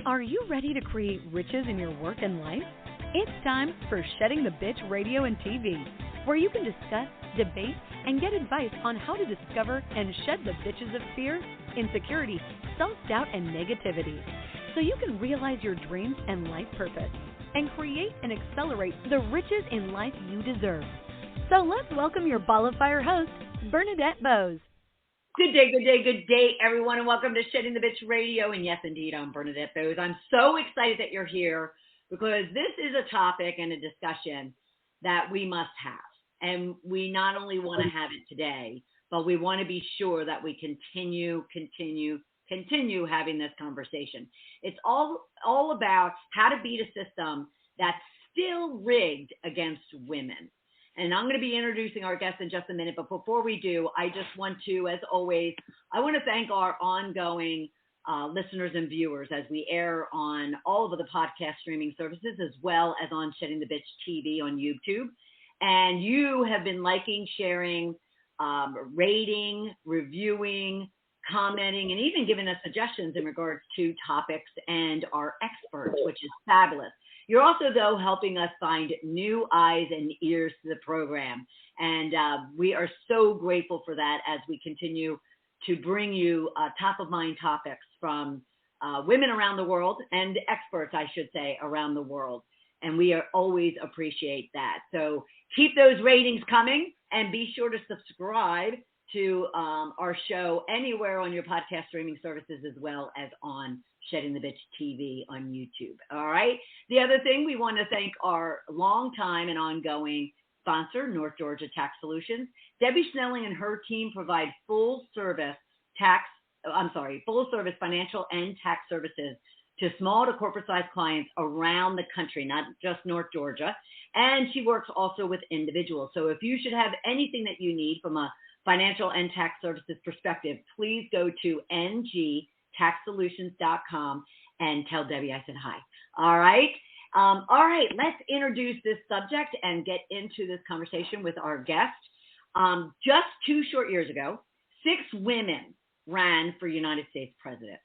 Are you ready to create riches in your work and life? It's time for Shedding the Bitch Radio and TV, where you can discuss, debate, and get advice on how to discover and shed the bitches of fear, insecurity, self-doubt, and negativity, so you can realize your dreams and life purpose and create and accelerate the riches in life you deserve. So let's welcome your ball of fire host, Bernadette Bose. Good day, everyone, and welcome to Shedding the Bitch Radio. And yes, indeed, I'm Bernadette Bose. I'm so excited that you're here because this is a topic and a discussion that we must have. And we not only want to have it today, but we want to be sure that we continue having this conversation. It's all about how to beat a system that's still rigged against women. And I'm going to be introducing our guest in just a minute. But before we do, I just want to, as always, I want to thank our ongoing listeners and viewers as we air on all of the podcast streaming services, as well as on Shedding the Bitch TV on YouTube. And you have been liking, sharing, rating, reviewing, commenting, and even giving us suggestions in regards to topics and our experts, which is fabulous. You're also, though, helping us find new eyes and ears to the program. And we are so grateful for that as we continue to bring you top-of-mind topics from women around the world and experts, I should say, around the world. And we always appreciate that. So keep those ratings coming and be sure to subscribe to our show anywhere on your podcast streaming services, as well as on Shedding the Bitch TV on YouTube. All right. The other thing, we want to thank our longtime and ongoing sponsor, North Georgia Tax Solutions. Debbie Snelling and her team provide full service financial and tax services to small to corporate size clients around the country, not just North Georgia. And she works also with individuals. So if you should have anything that you need from a financial and tax services perspective, please go to ngtaxsolutions.com and tell Debbie I said hi. All right. Let's introduce this subject and get into this conversation with our guest. Just 2 short years ago, 6 women ran for United States president.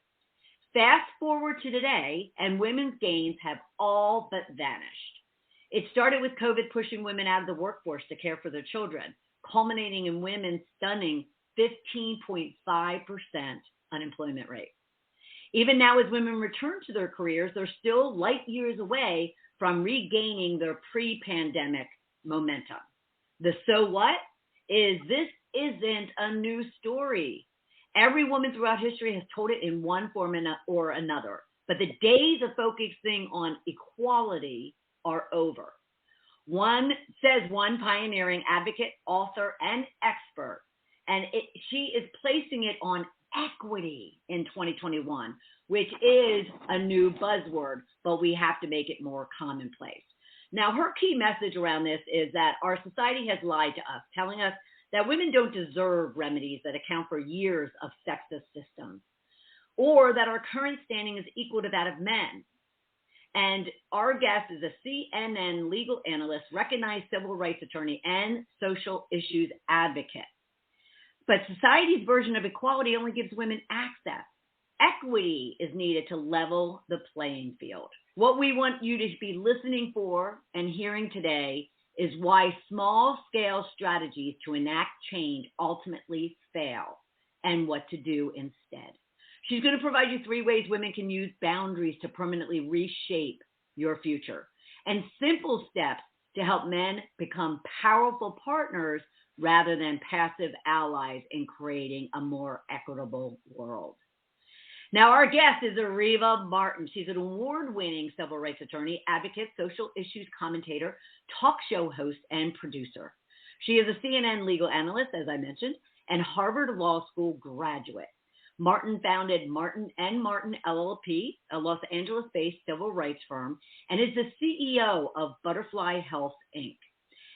Fast forward to today, and women's gains have all but vanished. It started with COVID pushing women out of the workforce to care for their children, culminating in women's stunning 15.5% unemployment rate. Even now, as women return to their careers, they're still light years away from regaining their pre-pandemic momentum. The so what is this isn't a new story. Every woman throughout history has told it in one form or another, but the days of focusing on equality are over. One pioneering advocate, author, and expert, and she is placing it on equity in 2021, which is a new buzzword, but we have to make it more commonplace. Now, her key message around this is that our society has lied to us, telling us that women don't deserve remedies that account for years of sexist systems, or that our current standing is equal to that of men. And our guest is a CNN legal analyst, recognized civil rights attorney, and social issues advocate. But society's version of equality only gives women access. Equity is needed to level the playing field. What we want you to be listening for and hearing today is why small-scale strategies to enact change ultimately fail and what to do instead. She's going to provide you 3 ways women can use boundaries to permanently reshape your future, and simple steps to help men become powerful partners rather than passive allies in creating a more equitable world. Now, our guest is Areva Martin. She's an award-winning civil rights attorney, advocate, social issues commentator, talk show host, and producer. She is a CNN legal analyst, as I mentioned, and Harvard Law School graduate. Martin founded Martin & Martin LLP, a Los Angeles-based civil rights firm, and is the CEO of Butterflly Health, Inc.,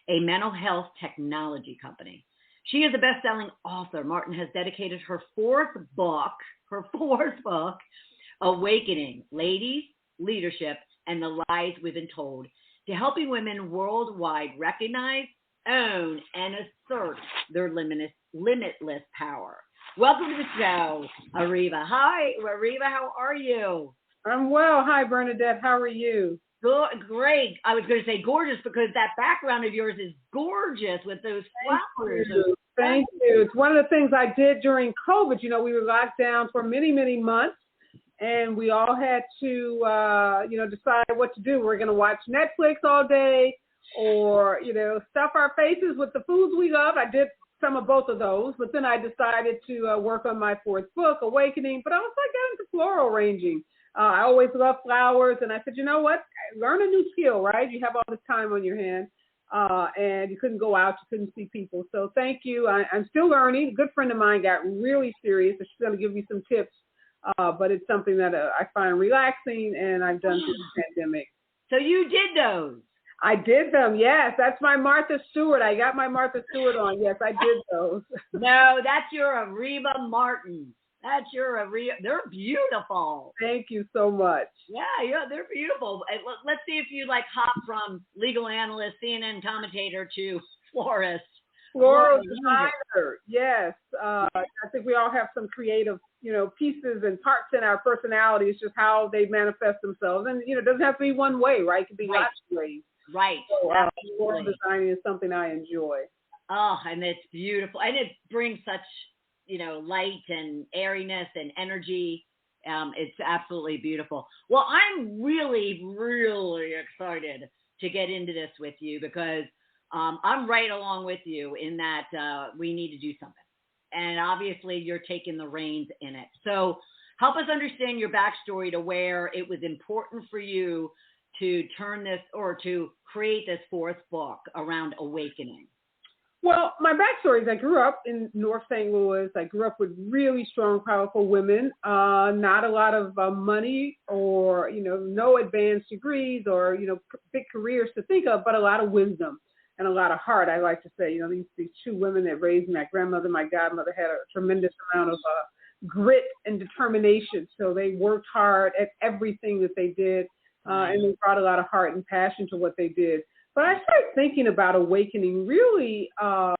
a mental health technology company. She is a best-selling author. Martin has dedicated her fourth book, Awakening, Ladies, Leadership, and the Lies We've Been Told, to helping women worldwide recognize, own, and assert their limitless power. Welcome to the show, Areva. Hi, Areva. How are you? I'm well. Hi, Bernadette. How are you? Good, great. I was going to say gorgeous because that background of yours is gorgeous with those flowers. Thank you. It's one of the things I did during COVID. You know, we were locked down for many, many months, and we all had to, decide what to do. We're going to watch Netflix all day or, stuff our faces with the foods we love. I did some of both of those, but then I decided to work on my fourth book, Awakening, but I also got into floral arranging. I always love flowers, and I said, you know what? Learn a new skill, right? You have all this time on your hand, and you couldn't go out, you couldn't see people. So thank you. I'm still learning. A good friend of mine got really serious, so she's going to give me some tips, but it's something that I find relaxing, and I've done through the pandemic. So you did those? I did them, yes. That's my Martha Stewart. I got my Martha Stewart on. Yes, I did those. No, that's your Areva Martin. That's your Areva. They're beautiful. Thank you so much. Yeah, they're beautiful. Let's see if you hop from legal analyst, CNN commentator to florist. Floral designer, yes. I think we all have some creative, pieces and parts in our personality. It's just how they manifest themselves. And, it doesn't have to be one way, right? It could be lots of ways. Right. So floral designing is something I enjoy. Oh, and it's beautiful. And it brings such, light and airiness and energy. It's absolutely beautiful. Well, I'm really, really excited to get into this with you because I'm right along with you in that we need to do something. And obviously you're taking the reins in it. So help us understand your backstory to where it was important for you to turn this or to create this fourth book around awakening. Well, my backstory is I grew up in North St. Louis. I grew up with really strong, powerful women, not a lot of money or, no advanced degrees or, big careers to think of, but a lot of wisdom and a lot of heart, I like to say. These two women that raised me, my grandmother, my godmother, had a tremendous amount of grit and determination. So they worked hard at everything that they did, and they brought a lot of heart and passion to what they did. But I started thinking about awakening really, about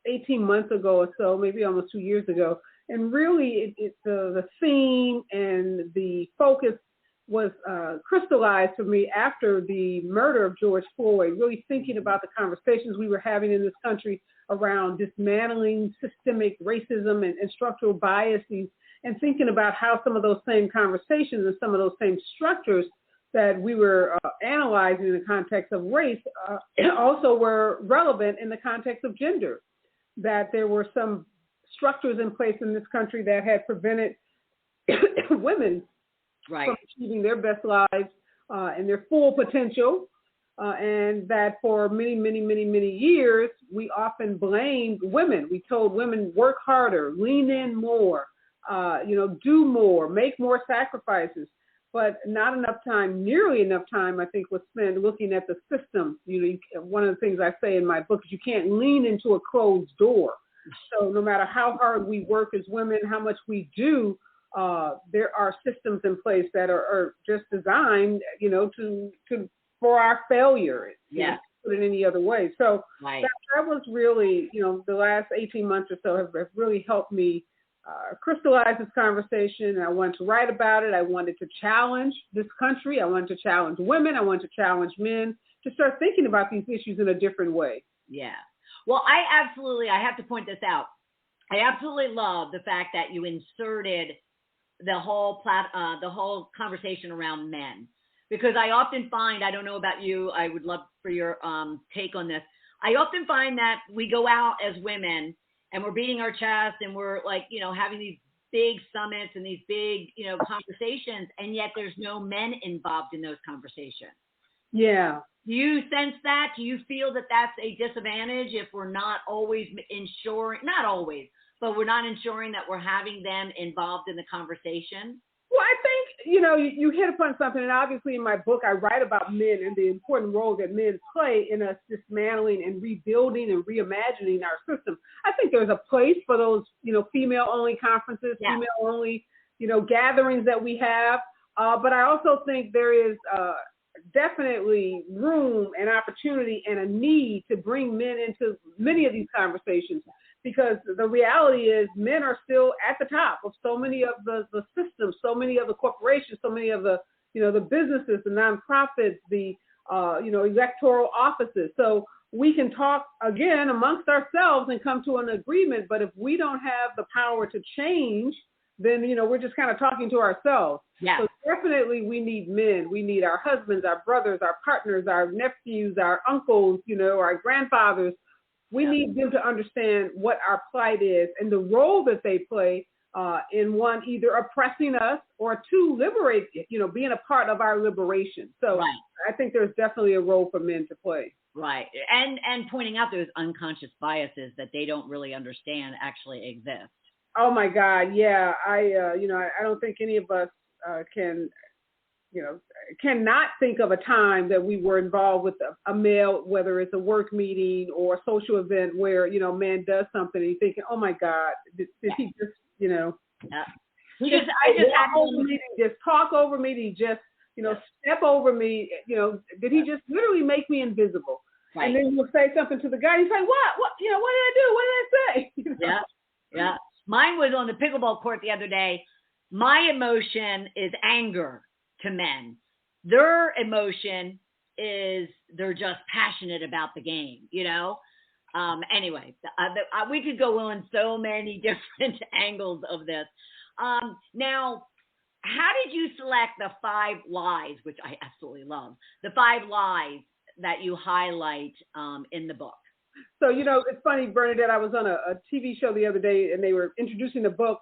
18 months ago or so, maybe almost 2 years ago. And really, the theme and the focus was crystallized for me after the murder of George Floyd, really thinking about the conversations we were having in this country around dismantling systemic racism and structural biases, and thinking about how some of those same conversations and some of those same structures that we were analyzing in the context of race also were relevant in the context of gender, that there were some structures in place in this country that had prevented women from achieving their best lives and their full potential, and that for many, many, many, many years, we often blamed women. We told women, work harder, lean in more, do more, make more sacrifices. But not enough time, nearly enough time, I think, was spent looking at the system. One of the things I say in my book is you can't lean into a closed door. So no matter how hard we work as women, how much we do, there are systems in place that are just designed, for our failure. Yeah. Put it any other way. So that was really, the last 18 months or so have really helped me crystallize this conversation. I wanted to write about it. I wanted to challenge this country. I wanted to challenge women. I wanted to challenge men to start thinking about these issues in a different way. Yeah. Well, I have to point this out. I absolutely love the fact that you inserted the whole conversation around men, because I often find, I don't know about you, I would love for your take on this. I often find that we go out as women and we're beating our chest and we're having these big summits and these big, conversations, and yet there's no men involved in those conversations. Yeah. Do you sense that? Do you feel that that's a disadvantage if we're not always ensuring, not always, but we're not ensuring that we're having them involved in the conversation? Well, I think, you hit upon something, and obviously in my book, I write about men and the important role that men play in us dismantling and rebuilding and reimagining our system. I think there's a place for those, female-only conferences, female-only, gatherings that we have. But I also think there is definitely room and opportunity and a need to bring men into many of these conversations, because the reality is men are still at the top of so many of the systems, so many of the corporations, so many of the, the businesses, the nonprofits, the, electoral offices. So we can talk again amongst ourselves and come to an agreement. But if we don't have the power to change, then, we're just kind of talking to ourselves. Yeah. So definitely we need men. We need our husbands, our brothers, our partners, our nephews, our uncles, our grandfathers. We need them to understand what our plight is and the role that they play in, one, either oppressing us, or two, liberate, being a part of our liberation. So right. I think there's definitely a role for men to play. Right. And pointing out those unconscious biases that they don't really understand actually exist. Oh my God. Yeah. I don't think any of us cannot think of a time that we were involved with a male, whether it's a work meeting or a social event where, a man does something and you're thinking, oh my God, did he just, Yeah. just talk over me? Did he just, step over me? Did he just literally make me invisible? Right. And then you'll say something to the guy. He's like, what, what did I do? What did I say? Yeah. Yeah. Mine was on the pickleball court the other day. My emotion is anger to men. Their emotion is they're just passionate about the game, Anyway, we could go on so many different angles of this. Now, how did you select the 5 lies, which I absolutely love, the 5 lies that you highlight in the book? So, it's funny, Bernadette, I was on a TV show the other day and they were introducing the book.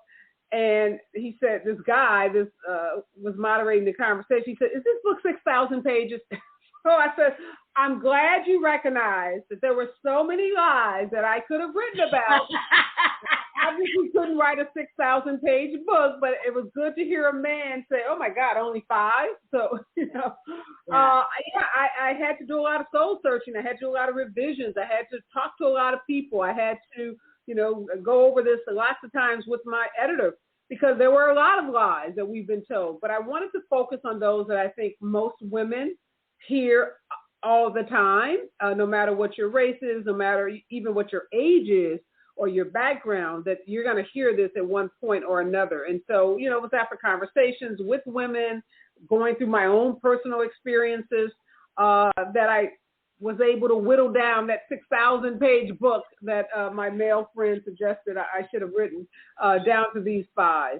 And he said, this guy, was moderating the conversation. He said, is this book 6,000 pages? So I said, I'm glad you recognized that there were so many lies that I could have written about. Obviously couldn't write a 6,000 page book, but it was good to hear a man say, oh my God, only 5. So, I had to do a lot of soul searching. I had to do a lot of revisions. I had to talk to a lot of people. I had to, go over this lots of times with my editor, because there were a lot of lies that we've been told. But I wanted to focus on those that I think most women hear all the time, no matter what your race is, no matter even what your age is or your background, that you're going to hear this at one point or another. And so, it was after conversations with women, going through my own personal experiences, that I was able to whittle down that 6,000 page book that my male friend suggested I should have written down to these 5.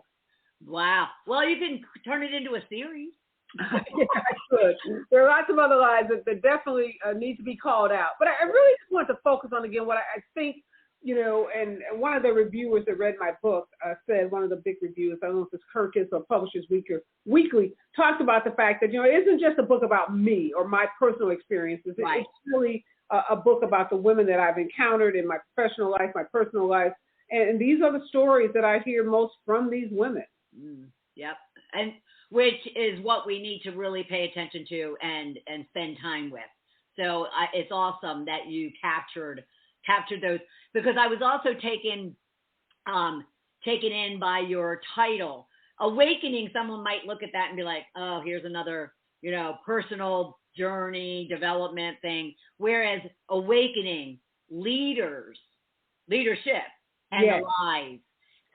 Wow. Well, you can turn it into a series. Yeah, I could. There are lots of other lies that definitely need to be called out. But I really just want to focus on, again, what I think, and one of the reviewers that read my book said, one of the big reviewers, I don't know if it's Kirkus or Publishers Weekly, talked about the fact that, it isn't just a book about me or my personal experiences. Right. It's really a book about the women that I've encountered in my professional life, my personal life. And these are the stories that I hear most from these women. Yep. And which is what we need to really pay attention to and spend time with. So it's awesome that you captured those, because I was also taken in by your title, Awakening. Someone might look at that and be like, oh, here's another, personal journey, development thing. Whereas Awakening, leadership, and yes. the lies.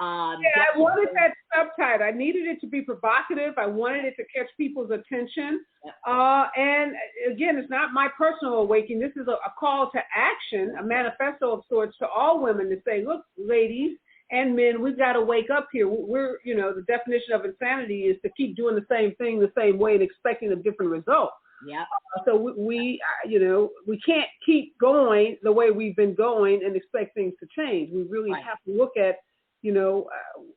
I wanted that subtitle. I needed it to be provocative. I wanted it to catch people's attention. And again, it's not my personal awakening. This is a call to action, a manifesto of sorts to all women to say, look, ladies and men, we've got to wake up here. We're, the definition of insanity is to keep doing the same thing the same way and expecting a different result. Yeah. So we can't keep going the way we've been going and expect things to change. We really have to look at,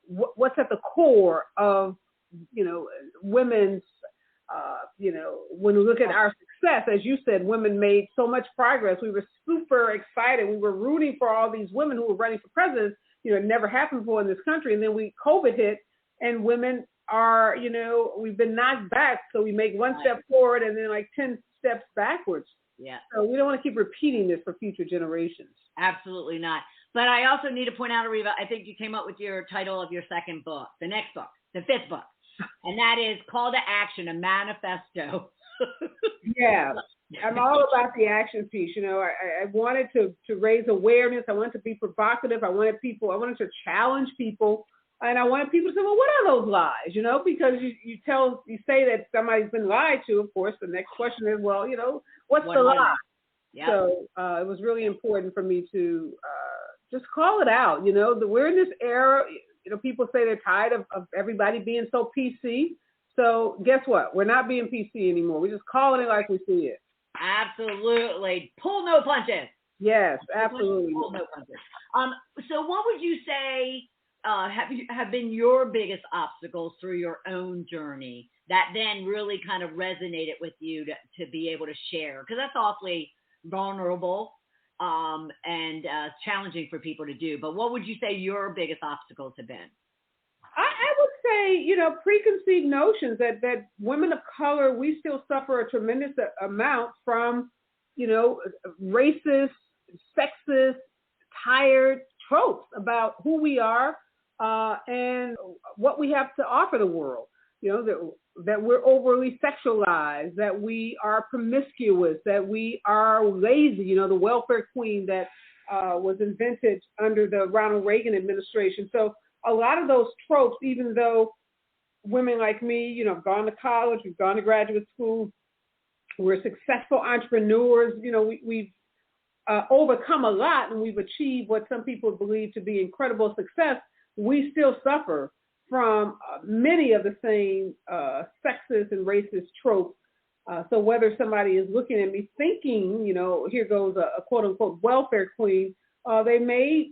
what's at the core of, women's, when we look at our success, as you said, women made so much progress. We were super excited. We were rooting for all these women who were running for president. It never happened before in this country. And then COVID hit, and women are, we've been knocked back. So we make one step forward and then like 10 steps backwards. Yeah. So we don't want to keep repeating this for future generations. Absolutely not. But I also need to point out, Areva, I think you came up with your title of your second book, the next book, the 5th book, and that is Call to Action, a Manifesto. Yeah. I'm all about the action piece. I wanted to raise awareness. I wanted to be provocative. I wanted to challenge people. And I wanted people to say, well, what are those lies? Because you say that somebody's been lied to, of course, the next question is, well, what's the lie? Yep. So it was really important for me to just call it out. We're in this era, people say they're tired of everybody being so PC. So guess what? We're not being PC anymore. We're just calling it like we see it. Absolutely. Pull no punches. Yes, absolutely. Pull no punches. So what would you say have been your biggest obstacles through your own journey that then really kind of resonated with you to be able to share? Because that's awfully vulnerable and challenging for people to do. But what would you say your biggest obstacles have been? I would say, preconceived notions that women of color, we still suffer a tremendous amount from, racist, sexist, tired tropes about who we are and what we have to offer the world. That we're overly sexualized, that we are promiscuous, that we are lazy. The welfare queen that was invented under the Ronald Reagan administration. So a lot of those tropes, even though women like me, have gone to college, we've gone to graduate school, we're successful entrepreneurs, we've overcome a lot and we've achieved what some people believe to be incredible success, we still suffer from many of the same sexist and racist tropes. So whether somebody is looking at me thinking, here goes a quote unquote welfare queen, they may,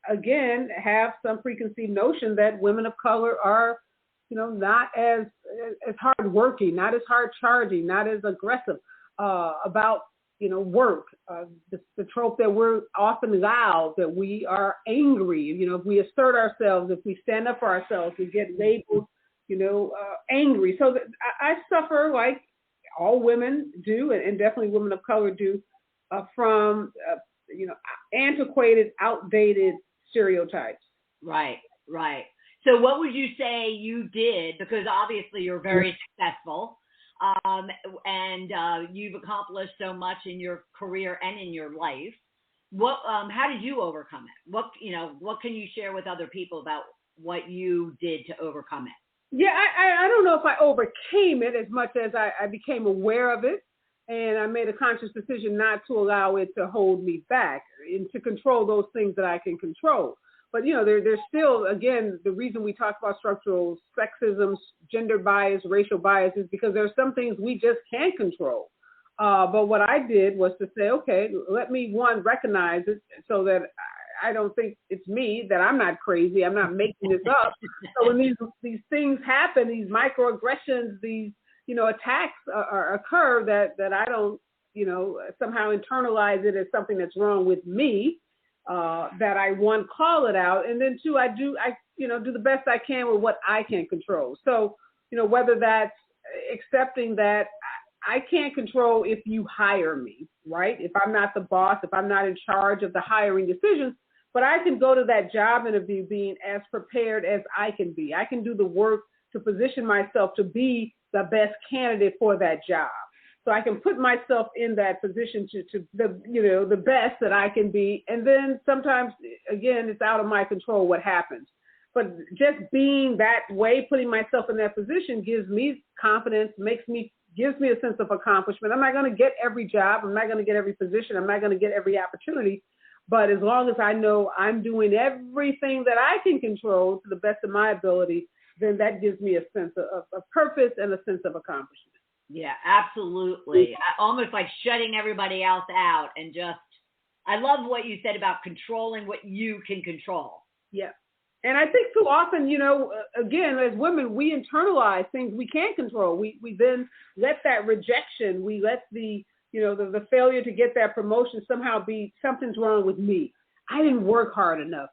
again, have some preconceived notion that women of color are, not as hardworking, not as hard charging, not as aggressive about, work. The trope that we're often loud, that we are angry. If we assert ourselves, if we stand up for ourselves, we get labeled, angry. So I suffer, like all women do, and definitely women of color do, from antiquated, outdated stereotypes. Right. So what would you say you did? Because obviously you're very successful, and you've accomplished so much in your career and in your life. How did you overcome it? What can you share with other people about what you did to overcome it? Yeah, I don't know if I overcame it as much as I became aware of it, and I made a conscious decision not to allow it to hold me back and to control those things that I can control. But, there's still, again, the reason we talk about structural sexism, gender bias, racial bias is because there's some things we just can't control. But what I did was to say, okay, let me, recognize it so that I don't think it's me, that I'm not crazy, I'm not making this up. So when these things happen, these microaggressions, these, attacks occur, that I don't, somehow internalize it as something that's wrong with me. That I, one, call it out, and then two, I do the best I can with what I can control. So, whether that's accepting that I can't control if you hire me, right? If I'm not the boss, if I'm not in charge of the hiring decisions, but I can go to that job interview being as prepared as I can be. I can do the work to position myself to be the best candidate for that job. So I can put myself in that position to the best that I can be. And then sometimes, again, it's out of my control what happens. But just being that way, putting myself in that position gives me confidence, gives me a sense of accomplishment. I'm not going to get every job. I'm not going to get every position. I'm not going to get every opportunity. But as long as I know I'm doing everything that I can control to the best of my ability, then that gives me a sense of purpose and a sense of accomplishment. Yeah, absolutely. Almost like shutting everybody else out and I love what you said about controlling what you can control. Yeah. And I think too often, again, as women, we internalize things we can't control. We then let that rejection, we let the failure to get that promotion somehow be something's wrong with me. I didn't work hard enough.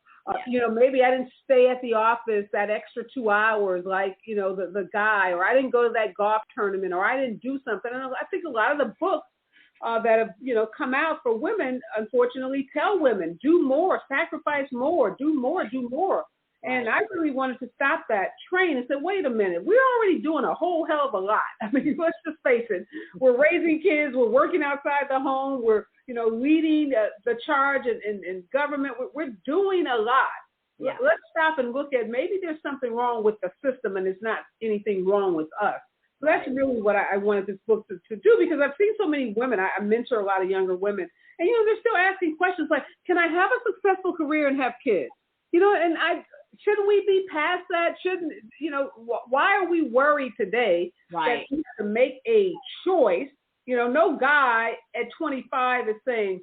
Maybe I didn't stay at the office that extra 2 hours like, the guy, or I didn't go to that golf tournament, or I didn't do something. And I think a lot of the books that have, come out for women, unfortunately, tell women, do more, sacrifice more, do more, do more. And I really wanted to stop that train and say, wait a minute, we're already doing a whole hell of a lot. I mean, let's just face it. We're raising kids. We're working outside the home. We're, leading the charge in government. We're doing a lot. Yeah. Let's stop and look at maybe there's something wrong with the system and it's not anything wrong with us. So that's really what I wanted this book to do, because I've seen so many women. I mentor a lot of younger women, and, they're still asking questions like, can I have a successful career and have kids? And shouldn't we be past that? Shouldn't, why are we worried today that we have to make a choice? No guy at 25 is saying,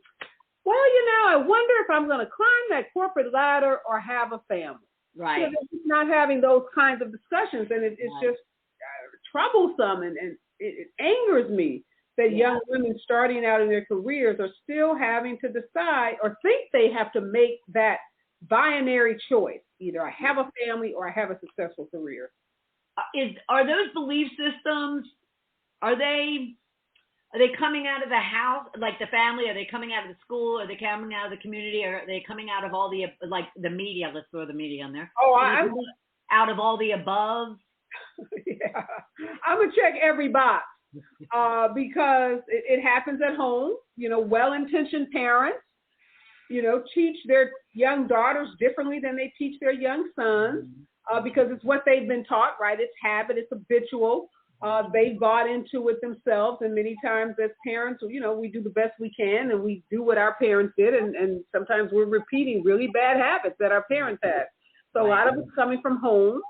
well, I wonder if I'm going to climb that corporate ladder or have a family. Right. Not having those kinds of discussions. And it's just troublesome, and it angers me that young women starting out in their careers are still having to decide or think they have to make that binary choice. Either I have a family or I have a successful career. Are those belief systems, are they coming out of the house, like the family? Are they coming out of the school? Are they coming out of the community? Are they coming out of all the, like the media? Let's throw the media in there. Oh, I'm out of all the above. Yeah, I'm gonna check every box because it happens at home. Well-intentioned parents, teach their young daughters differently than they teach their young sons because it's what they've been taught, right? It's habit, it's habitual. They bought into it themselves, and many times as parents, we do the best we can, and we do what our parents did, and sometimes we're repeating really bad habits that our parents had. So a lot of it's coming from home,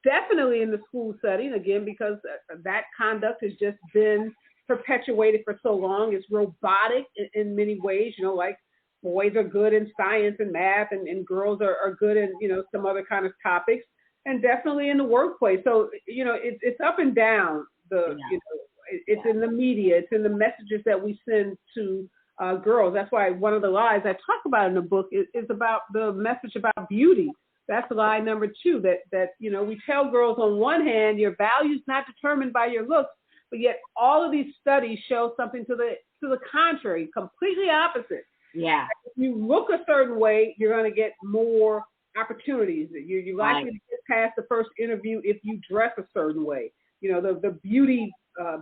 definitely in the school setting, again, because that conduct has just been perpetuated for so long. It's robotic in many ways, like boys are good in science and math, and girls are good in, some other kind of topics. And definitely in the workplace. So, it's up and down. It's in the media. It's in the messages that we send to girls. That's why one of the lies I talk about in the book is about the message about beauty. That's lie number 2, that we tell girls on one hand, your value is not determined by your looks, but yet all of these studies show something to the contrary, completely opposite. Yeah. If you look a certain way, you're going to get more opportunities. You're likely to get past the first interview if you dress a certain way. The beauty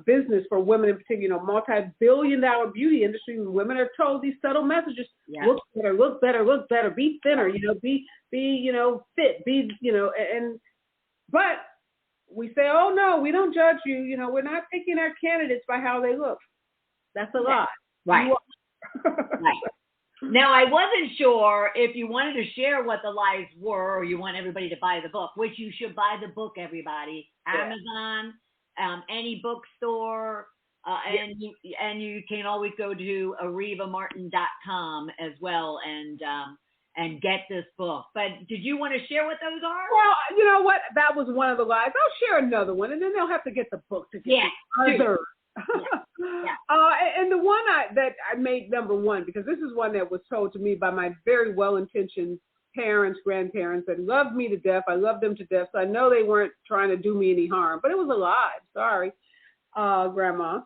business for women in particular, multi-billion-dollar beauty industry, women are told these subtle messages: look better, be thinner, be fit, but we say, oh no, we don't judge you. We're not picking our candidates by how they look. That's a lie. Right. Right. Now, I wasn't sure if you wanted to share what the lies were, or you want everybody to buy the book, which you should buy the book, everybody. Amazon, any bookstore, and you can always go to arevamartin.com as well and get this book. But did you want to share what those are? Well, you know what? That was one of the lies. I'll share another one, and then they'll have to get the book to get the other. And the one that I made number 1, because this is one that was told to me by my very well-intentioned parents, grandparents that loved me to death. I loved them to death, so I know they weren't trying to do me any harm, but it was a lie. Sorry, Grandma.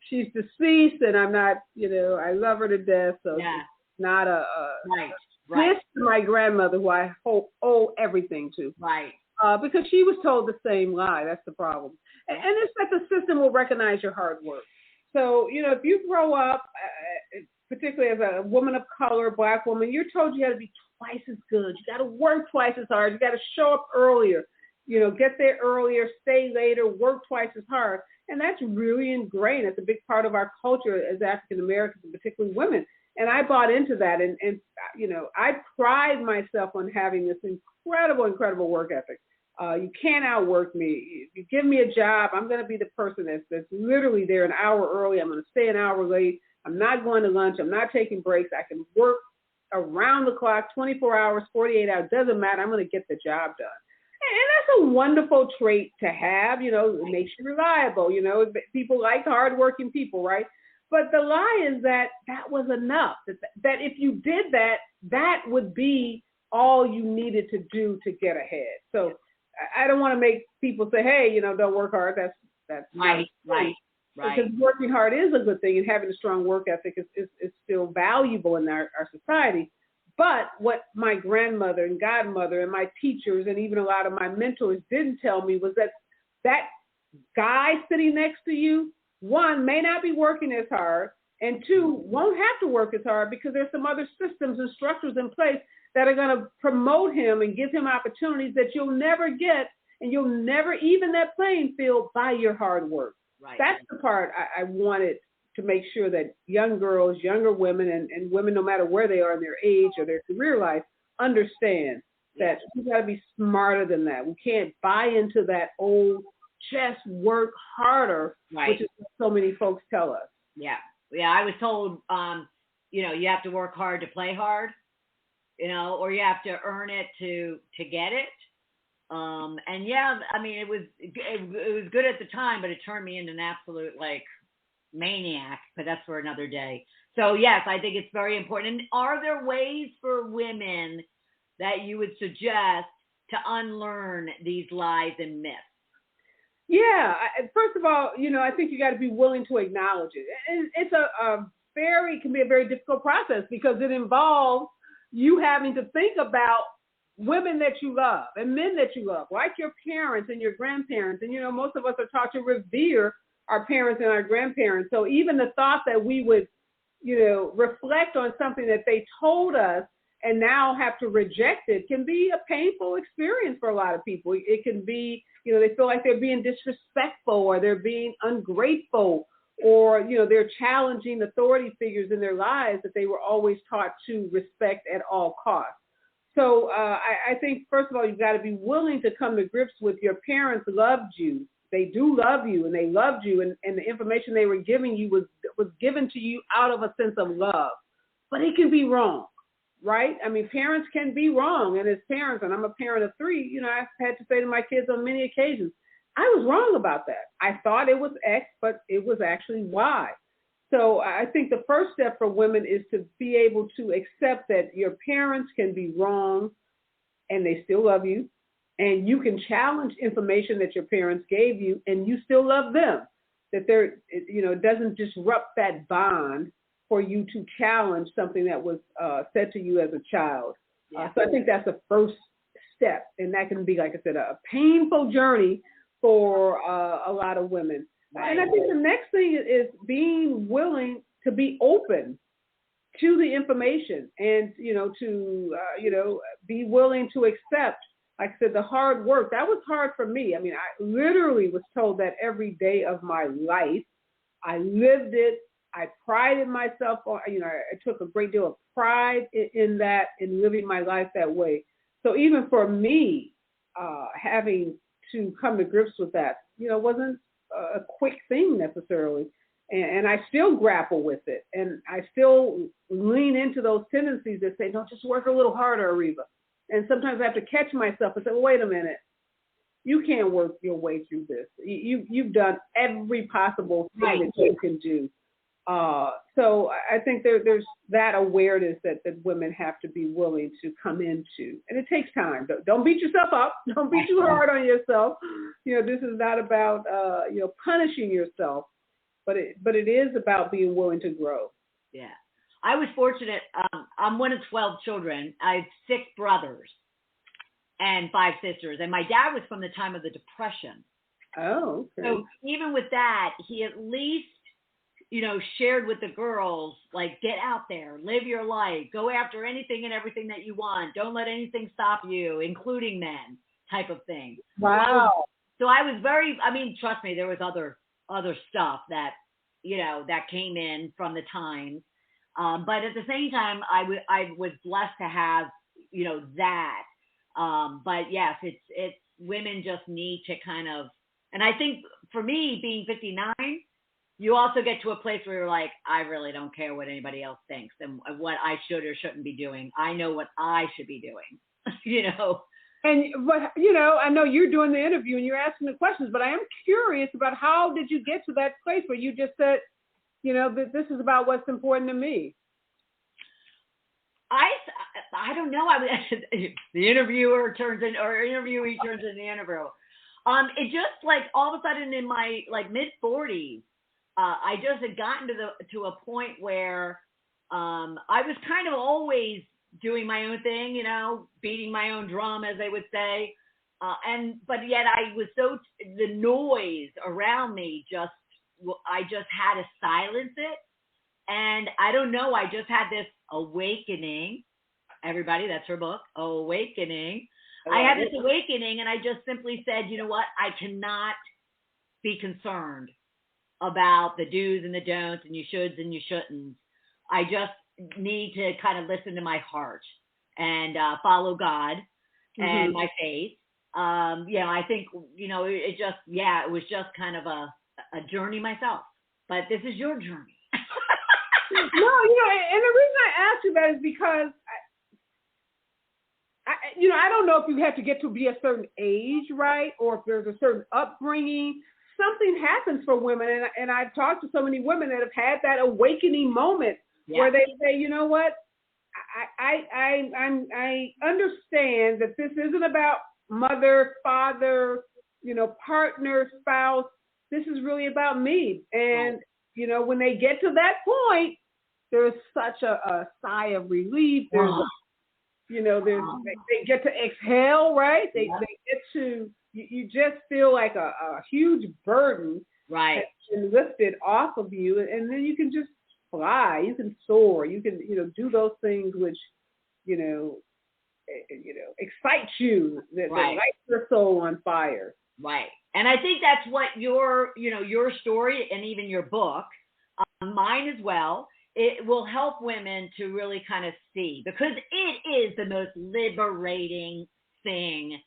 She's deceased, and I'm not, I love her to death, so it's not a this to my grandmother, who I owe everything to. Right. Because she was told the same lie. That's the problem. And it's that the system will recognize your hard work. So, if you grow up, particularly as a woman of color, Black woman, you're told you got to be twice as good. You got to work twice as hard. You got to show up earlier. Get there earlier, stay later, work twice as hard. And that's really ingrained. It's a big part of our culture as African Americans, and particularly women. And I bought into that. And I pride myself on having this incredible work ethic. You can't outwork me. If you give me a job, I'm going to be the person that's literally there an hour early. I'm going to stay an hour late. I'm not going to lunch. I'm not taking breaks. I can work around the clock, 24 hours, 48 hours. Doesn't matter. I'm going to get the job done. And that's a wonderful trait to have. It makes you reliable. People like hardworking people, right? But the lie is that was enough. That if you did that, that would be all you needed to do to get ahead. So I don't want to make people say, hey, don't work hard. That's right. Right. Because working hard is a good thing, and having a strong work ethic is still valuable in our society. But what my grandmother and godmother and my teachers and even a lot of my mentors didn't tell me was that guy sitting next to you, one, may not be working as hard, and two, won't have to work as hard because there's some other systems and structures in place that are going to promote him and give him opportunities that you'll never get, and you'll never even that playing field by your hard work. Right. That's the part I wanted to make sure that young girls, younger women, and women, no matter where they are in their age or their career life, understand that we got to be smarter than that. We can't buy into that old just work harder, which is what so many folks tell us. Yeah. Yeah. I was told, you have to work hard to play hard, or you have to earn it to get it. And yeah, I mean, it was good at the time, but it turned me into an absolute maniac, but that's for another day. So yes, I think it's very important. And are there ways for women that you would suggest to unlearn these lies and myths? Yeah. First of all, I think you got to be willing to acknowledge it. It's can be a very difficult process because it involves you having to think about women that you love and men that you love, like your parents and your grandparents. And, most of us are taught to revere our parents and our grandparents. So even the thought that we would, reflect on something that they told us and now have to reject it can be a painful experience for a lot of people. It can be, they feel like they're being disrespectful or they're being ungrateful or, they're challenging authority figures in their lives that they were always taught to respect at all costs. So I think, first of all, you've got to be willing to come to grips with your parents loved you. They do love you, and they loved you, and the information they were giving you was given to you out of a sense of love. But it can be wrong, right? I mean, parents can be wrong, and as parents, and I'm a parent of 3, I've had to say to my kids on many occasions, I was wrong about that. I thought it was X, but it was actually Y. So I think the first step for women is to be able to accept that your parents can be wrong and they still love you, and you can challenge information that your parents gave you and you still love them, that it doesn't disrupt that bond for you to challenge something that was said to you as a child. Yeah. So I think that's the first step, and that can be, like I said, a painful journey for a lot of women. Right. And I think the next thing is being willing to be open to the information and, to be willing to accept, like I said, the hard work. That was hard for me. I mean, I literally was told that every day of my life. I lived it. I prided myself on, I took a great deal of pride in that, in living my life that way. So even for me, having to come to grips with that, wasn't a quick thing necessarily. And I still grapple with it. And I still lean into those tendencies that say, no, just work a little harder, Areva. And sometimes I have to catch myself and say, well, wait a minute. You can't work your way through this. You've done every possible thing that you can do. So I think there's that awareness that women have to be willing to come into. And it takes time. Don't beat yourself up. Don't be too hard on yourself. This is not about, punishing yourself, but it is about being willing to grow. Yeah. I was fortunate. I'm one of 12 children. I have 6 brothers and 5 sisters. And my dad was from the time of the Depression. Oh, okay. So even with that, he at least, shared with the girls, like, get out there, live your life, go after anything and everything that you want. Don't let anything stop you, including men, type of thing. Wow. So I was trust me, there was other stuff that, that came in from the times. But at the same time, I was blessed to have, that. But yes, it's women just need to kind of, and I think for me being 59, you also get to a place where you're like, I really don't care what anybody else thinks and what I should or shouldn't be doing. I know what I should be doing, But I know you're doing the interview and you're asking the questions, but I am curious about how did you get to that place where you just said, this is about what's important to me. I don't know. The interviewee turns into the interview. It just all of a sudden in my mid 40s, I just had gotten to a point where I was kind of always doing my own thing, you know, beating my own drum, as they would say. But yet I was the noise around me I just had to silence it. And I don't know, I just had this awakening. Everybody, that's her book, Awakening. I had this awakening, and I just simply said, you know what? I cannot be concerned about the do's and the don'ts and you shoulds and you shouldn't. I just need to kind of listen to my heart and follow God and my faith. I think, it was just kind of a journey myself. But this is your journey. No, and the reason I asked you that is because, I don't know if you have to get to be a certain age, right? Or if there's a certain upbringing. Something happens for women. And I've talked to so many women that have had that awakening moment where they say, you know what? I understand that this isn't about mother, father, partner, spouse. This is really about me. And, when they get to that point, there's such a sigh of relief. There's, they get to exhale, right? They get to, you just feel like a huge burden has been lifted off of you. And then you can just fly, you can soar, you can, do those things which, excite you, that light your soul on fire. Right. And I think that's what your story and even your book, mine as well, it will help women to really kind of see, because it is the most liberating thing,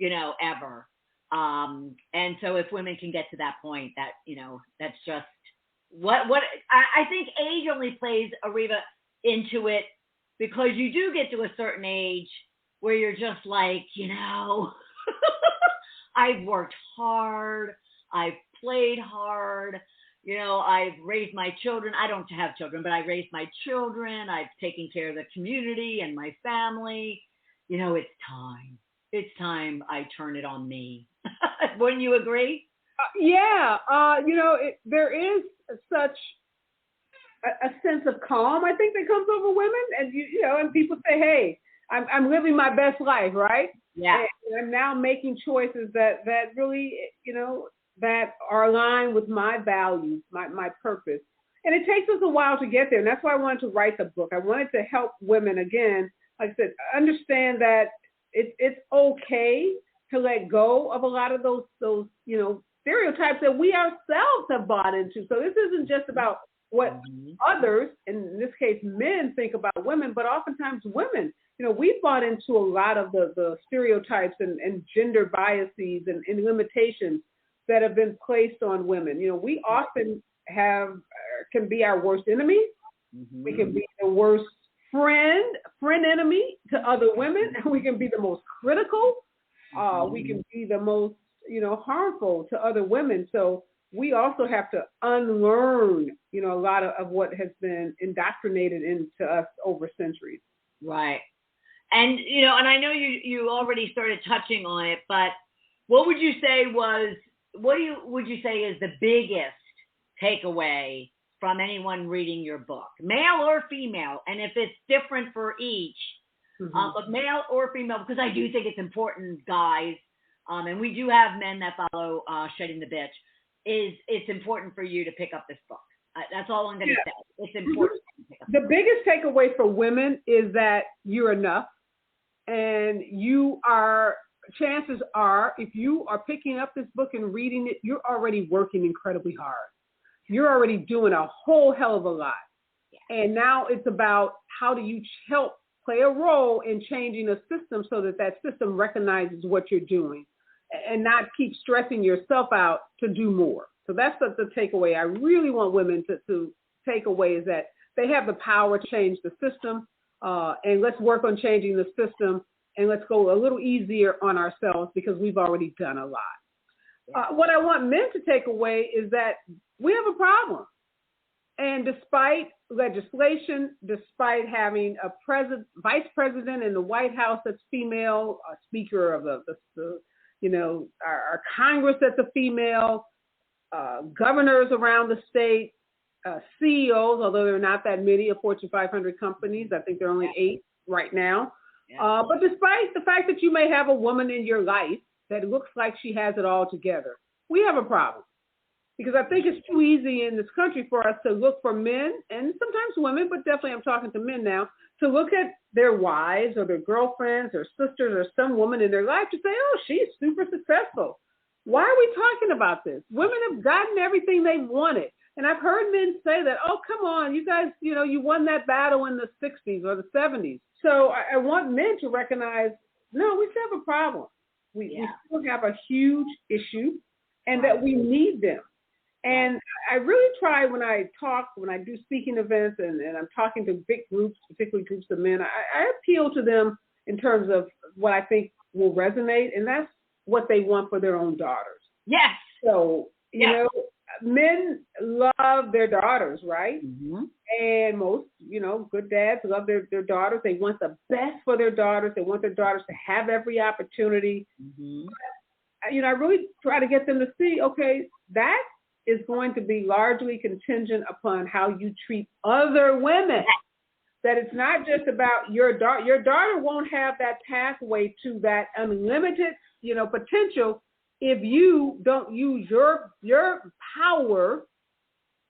ever. And so if women can get to that point, that, that's just what I think age only plays, Areva, into it, because you do get to a certain age where you're just like, I've worked hard, I've played hard, I've raised my children. I don't have children, but I raised my children. I've taken care of the community and my family. It's time. It's time I turn it on me. Wouldn't you agree? There is such a sense of calm, I think, that comes over women, and and people say, "Hey, I'm living my best life," right? Yeah. And I'm now making choices that really, that are aligned with my values, my purpose. And it takes us a while to get there, and that's why I wanted to write the book. I wanted to help women, again, like I said, understand that it's okay to let go of a lot of those stereotypes that we ourselves have bought into. So this isn't just about what others, in this case men, think about women, but oftentimes women, we've bought into a lot of the stereotypes and gender biases and limitations that have been placed on women. We often can be our worst enemy. We can be the worst friend enemy to other women. We can be the most critical. We can be the most, harmful to other women. So we also have to unlearn, a lot of what has been indoctrinated into us over centuries. Right. And, and I know you already started touching on it, but what would you say would you say is the biggest takeaway from anyone reading your book, male or female? And if it's different for each, but male or female, because I do think it's important, guys, and we do have men that follow Shedding the Bitch, it's important for you to pick up this book. That's all I'm going to say. It's important. The biggest takeaway for women is that you're enough, and chances are, if you are picking up this book and reading it, you're already working incredibly hard. You're already doing a whole hell of a lot. Yeah. And now it's about how do you help play a role in changing a system so that system recognizes what you're doing and not keep stressing yourself out to do more. So that's the takeaway I really want women to take away, is that they have the power to change the system, and let's work on changing the system, and let's go a little easier on ourselves because we've already done a lot. What I want men to take away is that we have a problem. And despite legislation, despite having a vice president in the White House that's female, a speaker of our Congress that's a female, governors around the state, CEOs, although there are not that many of Fortune 500 companies. I think there are only 8 right now. Yeah. But despite the fact that you may have a woman in your life that looks like she has it all together, we have a problem. Because I think it's too easy in this country for us to look for men, and sometimes women, but definitely I'm talking to men now, to look at their wives or their girlfriends or sisters or some woman in their life to say, oh, she's super successful. Why are we talking about this? Women have gotten everything they wanted. And I've heard men say that, oh, come on, you guys, you won that battle in the 60s or the 70s. So I want men to recognize, no, we still have a problem. We still have a huge issue, and that we need them. And I really try when I do speaking events and I'm talking to big groups, particularly groups of men, I appeal to them in terms of what I think will resonate, and that's what they want for their own daughters. Yes. So, men love their daughters, right? Mm-hmm. And most, good dads love their daughters. They want the best for their daughters. They want their daughters to have every opportunity. Mm-hmm. But, I really try to get them to see, okay, that is going to be largely contingent upon how you treat other women. That it's not just about your daughter. Your daughter won't have that pathway to that unlimited, potential if you don't use your power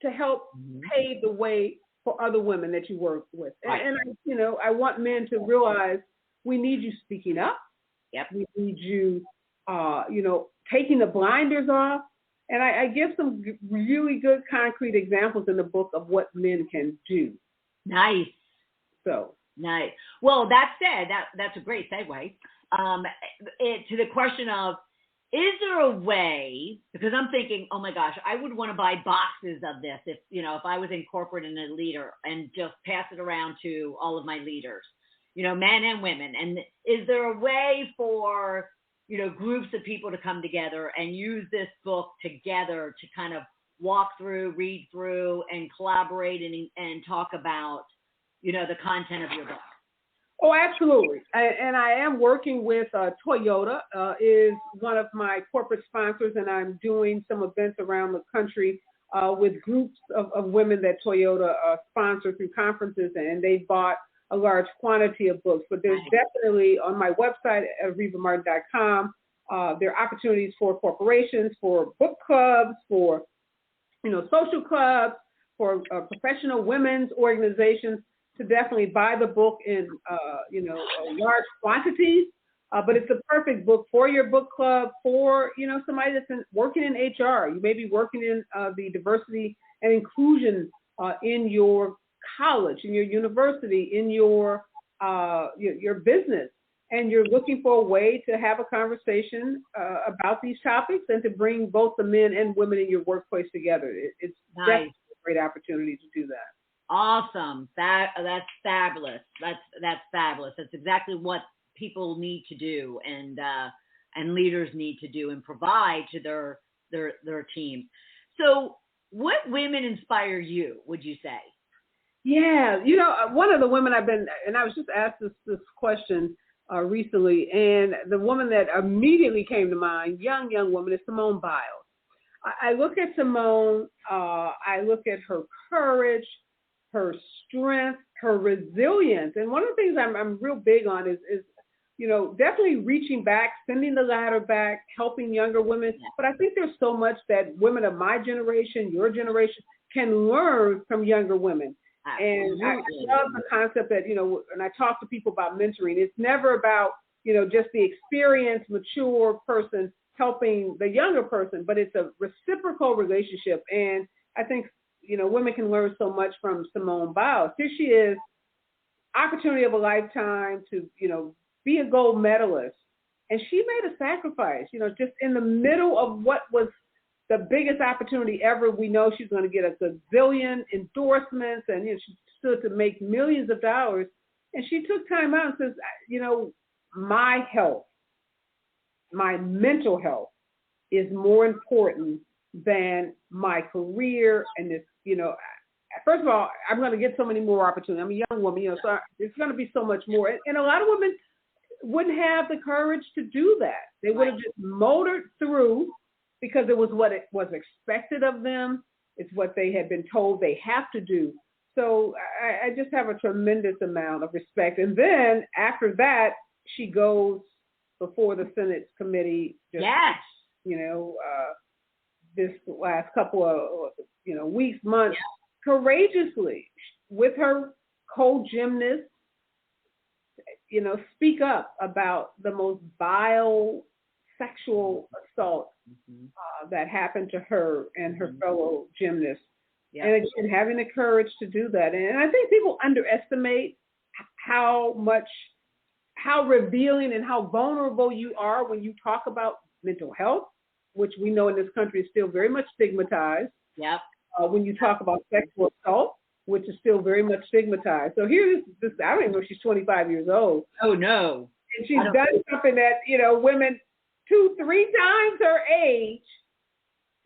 to help pave the way for other women that you work with. Right. And I want men to realize we need you speaking up. Yep. We need you, taking the blinders off. And I give some really good concrete examples in the book of what men can do. Nice. So. Nice. Well, that said, that's a great segue to the question of, is there a way, because I'm thinking, oh my gosh, I would want to buy boxes of this if I was in corporate and a leader and just pass it around to all of my leaders, men and women. And is there a way for groups of people to come together and use this book together to kind of walk through, read through, and collaborate and talk about, the content of your book? Oh, absolutely. And I am working with Toyota, is one of my corporate sponsors, and I'm doing some events around the country with groups of women that Toyota sponsor through conferences, and they bought a large quantity of books. But there's definitely on my website at arevamartin.com, there are opportunities for corporations, for book clubs, for social clubs, for professional women's organizations to definitely buy the book in large quantities. But it's a perfect book for your book club, for somebody that's working in HR. You may be working in the diversity and inclusion in your college, in your university, in your business, and you're looking for a way to have a conversation about these topics and to bring both the men and women in your workplace together. It's definitely a great opportunity to do that. Awesome. That's fabulous. That's fabulous. That's exactly what people need to do and leaders need to do and provide to their teams. So what women inspire you, would you say? Yeah, one of the women and I was just asked this question recently, and the woman that immediately came to mind, young woman, is Simone Biles. I look at Simone, I look at her courage, her strength, her resilience. And one of the things I'm real big on is definitely reaching back, sending the ladder back, helping younger women. But I think there's so much that women of my generation, your generation, can learn from younger women. And I love the concept that, when I talk to people about mentoring, it's never about, just the experienced, mature person helping the younger person, but it's a reciprocal relationship. And I think, women can learn so much from Simone Biles. Here she is, opportunity of a lifetime to, be a gold medalist. And she made a sacrifice, just in the middle of what was the biggest opportunity ever. We know she's going to get a gazillion endorsements, and she stood to make millions of dollars. And she took time out and says, my health, my mental health is more important than my career. And this, first of all, I'm going to get so many more opportunities. I'm a young woman, so it's going to be so much more. And a lot of women wouldn't have the courage to do that. They would have just motored through because it was what it was expected of them. It's what they had been told they have to do. So I just have a tremendous amount of respect. And then after that, she goes before the Senate committee. Just, yes. This last couple of, weeks, months, courageously with her co-gymnast, speak up about the most vile sexual assault that happened to her and her fellow gymnasts. Yeah. And again, having the courage to do that. And I think people underestimate how revealing and how vulnerable you are when you talk about mental health, which we know in this country is still very much stigmatized. Yep. When you talk about sexual assault, which is still very much stigmatized. So here's this, I don't even know if she's 25 years old. Oh, no. And she's done something that, women 2-3 times her age,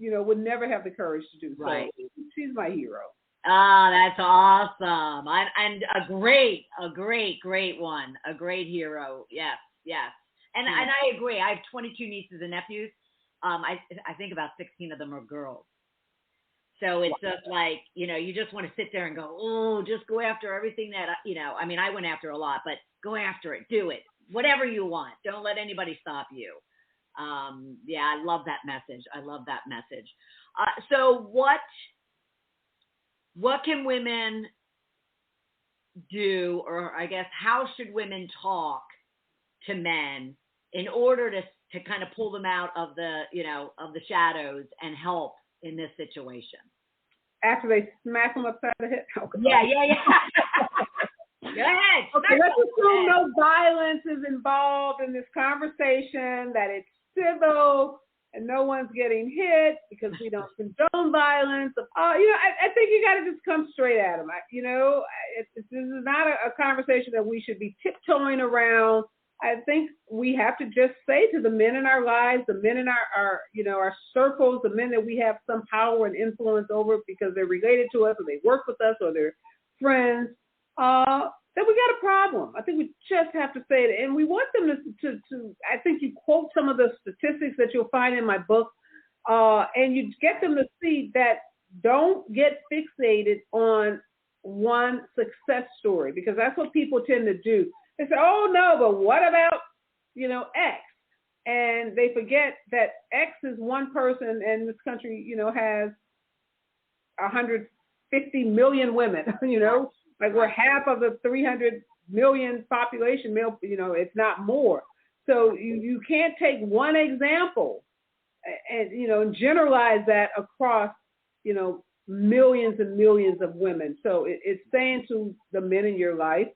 would never have the courage to do. Right. So she's my hero. Ah, that's awesome. And a great one. A great hero. Yes. And I agree. I have 22 nieces and nephews. I think about 16 of them are girls. So it's just like, you just want to sit there and go, oh, just go after everything that, I went after a lot, but go after it, do it, whatever you want. Don't let anybody stop you. I love that message. So what can women do, or I guess, how should women talk to men in order to kind of pull them out of the, of the shadows and help in this situation? After they smack them upside the head? Oh, yeah. Go ahead. Okay, let's assume no violence is involved in this conversation, that it's civil and no one's getting hit because we don't condone violence. I think you got to just come straight at them. This is not a conversation that we should be tiptoeing around. I think we have to just say to the men in our lives, the men in our circles, the men that we have some power and influence over because they're related to us or they work with us or they're friends, that we got a problem. I think we just have to say it. And we want them to I think you quote some of the statistics that you'll find in my book, and you get them to see that don't get fixated on one success story, because that's what people tend to do. They say, oh, no, but what about, X? And they forget that X is one person, and this country, has 150 million women, like we're half of the 300 million population, it's not more. So you can't take one example and generalize that across, millions and millions of women. So it's saying to the men in your life,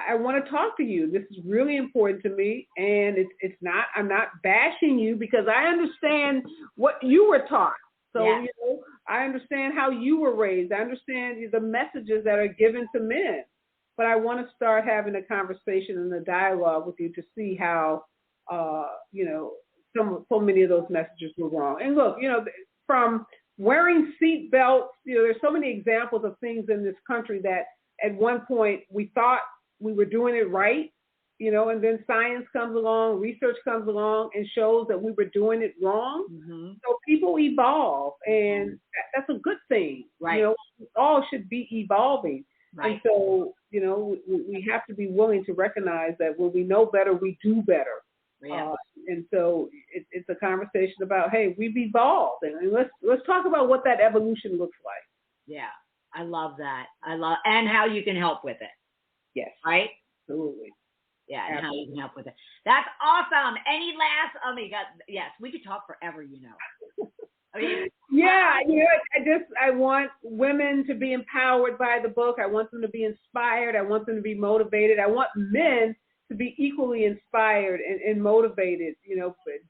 I want to talk to you. This is really important to me. And I'm not bashing you because I understand what you were taught. So, I understand how you were raised. I understand the messages that are given to men. But I want to start having a conversation and a dialogue with you to see how, so many of those messages were wrong. And look, from wearing seat belts, there's so many examples of things in this country that at one point we thought we were doing it right, and then science comes along, research comes along and shows that we were doing it wrong. Mm-hmm. So people evolve, and that's a good thing. Right. We all should be evolving. Right. And so, we have to be willing to recognize that when we know better, we do better. Yeah. And so it's a conversation about, hey, we've evolved, and let's talk about what that evolution looks like. Yeah, I love that. And how you can help with it. Yes. Right? Absolutely. Yeah, and how you can help with it. That's awesome. Any last, oh my God, yes, we could talk forever, I want women to be empowered by the book. I want them to be inspired. I want them to be motivated. I want men to be equally inspired and motivated.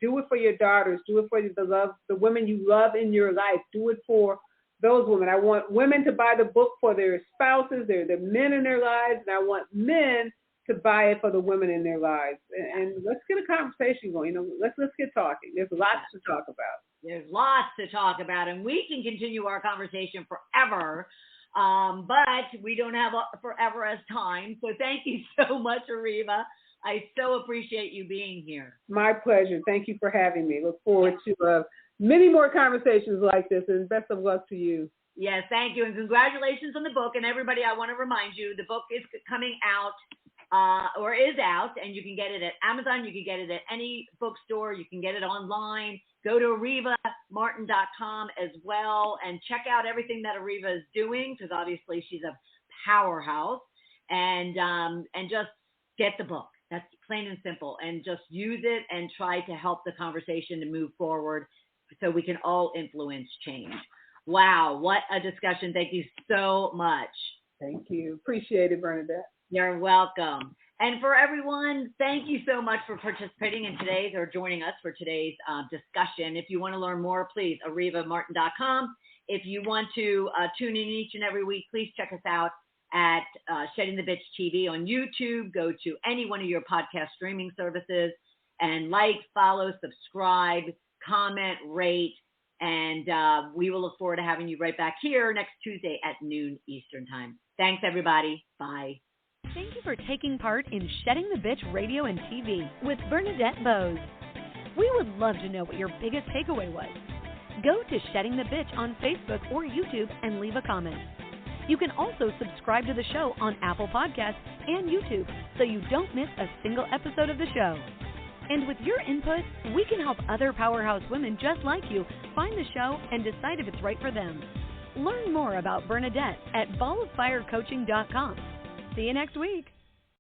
Do it for your daughters. Do it for the women you love in your life. Do it for those women. I want women to buy the book for their spouses, their men in their lives, and I want men to buy it for the women in their lives. And let's get a conversation going. Let's get talking. There's lots to talk about. There's lots to talk about, and we can continue our conversation forever, but we don't have forever as time. So thank you so much, Areva. I so appreciate you being here. My pleasure. Thank you for having me. Look forward to many more conversations like this, and best of luck to you. Yes, thank you. And congratulations on the book. And everybody, I want to remind you, the book is coming out or is out, and you can get it at Amazon. You can get it at any bookstore. You can get it online. Go to arevamartin.com as well and check out everything that Areva is doing, because obviously she's a powerhouse. And just get the book. That's plain and simple. And just use it and try to help the conversation to move forward so we can all influence change. Wow, what a discussion. Thank you so much. Thank you. Appreciate it, Bernadette. You're welcome. And for everyone, thank you so much for participating in today's or joining us for today's discussion. If you want to learn more, please, arevamartin.com. If you want to tune in each and every week, please check us out at Shedding the Bitch TV on YouTube. Go to any one of your podcast streaming services and like, follow, subscribe, comment, rate, and we will look forward to having you right back here next Tuesday at noon Eastern Time. Thanks, everybody. Bye. Thank you for taking part in Shedding the Bitch Radio and TV with Bernadette Bose. We would love to know what your biggest takeaway was. Go to Shedding the Bitch on Facebook or YouTube and leave a comment. You can also subscribe to the show on Apple Podcasts and YouTube so you don't miss a single episode of the show. And with your input, we can help other powerhouse women just like you find the show and decide if it's right for them. Learn more about Bernadette at balloffirecoaching.com. See you next week.